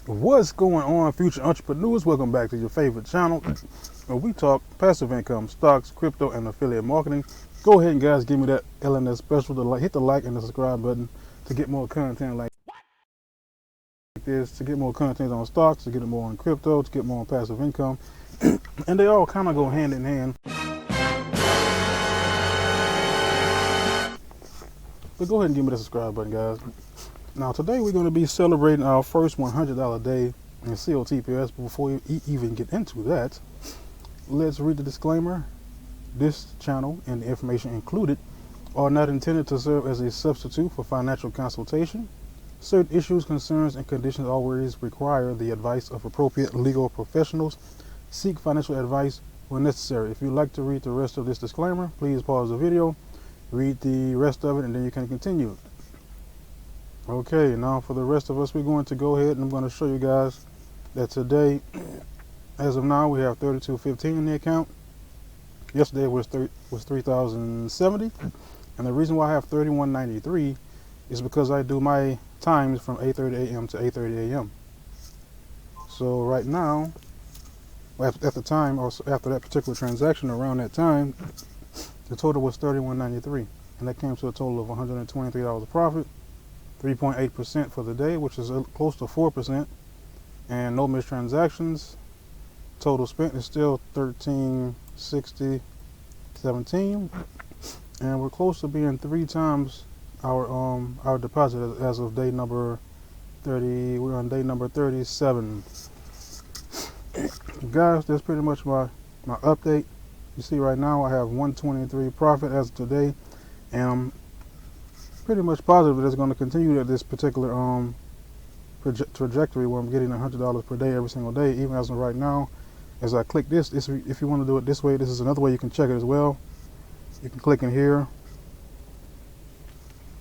What's going on, future entrepreneurs? Welcome back to your favorite channel where we talk passive income, stocks, crypto, and affiliate marketing. Go ahead and guys, give me that LNS special to hit the like and the subscribe button to get more content like this, to get more content on stocks, to get more on crypto, to get more on passive income. And they all kind of go hand in hand. But go ahead and give me the subscribe button, guys. Now today we're going to be celebrating our first $100 day in COTPS. Before we even get into that, let's read the disclaimer. This channel and the information included are not intended to serve as a substitute for financial consultation. Certain issues, concerns, and conditions always require the advice of appropriate legal professionals. Seek financial advice when necessary. If you'd like to read the rest of this disclaimer, please pause the video, read the rest of it, and then you can continue. Okay, now for the rest of us, we're going to go ahead and I'm going to show you guys that today, as of now, we have 3215 in the account. Yesterday was 3070, and the reason why I have 3193 is because I do my times from 8:30 a.m. to 8:30 a.m. So right now, at the time, or after that particular transaction, around that time, the total was 3193, and that came to a total of $123 of profit. 3.8% for the day, which is close to 4%, and no missed transactions. Total spent is still $1360.17, and we're close to being 3 times our deposit as of day number 30. We're on day number 37. Guys, that's pretty much my update. You see right now I have 123 profit as of today, and I'm pretty much positive that it's going to continue at this particular trajectory where I'm getting $100 per day every single day. Even as of right now, as I click this, if you want to do it this way, this is another way you can check it as well. You can click in here,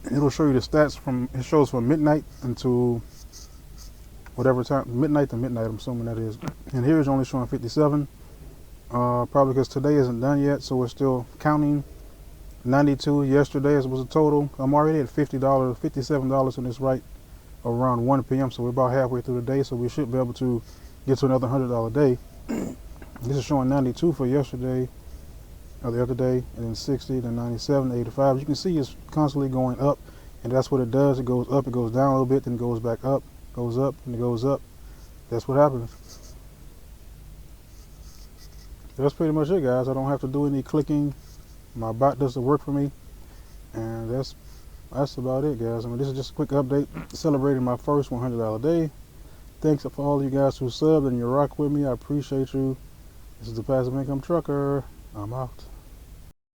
and it'll show you the stats it shows from midnight until whatever time, midnight to midnight, I'm assuming that is. And here it's only showing 57, probably because today isn't done yet, so we're still counting. 92 yesterday was a total. I'm already at $57 and it's right around 1 p.m. So we're about halfway through the day, so we should be able to get to another $100 day. This is showing 92 for yesterday or the other day, and then 60, then 97, 85. You can see it's constantly going up, and that's what it does. It goes up, it goes down a little bit, then it goes back up, goes up, and it goes up. That's what happens. That's pretty much it, guys. I don't have to do any clicking. My bot does the work for me, and that's about it, guys. I mean, this is just a quick update celebrating my first $100 day. Thanks for all you guys who subbed and you rock with me. I appreciate you. This is the Passive Income Trucker. I'm out.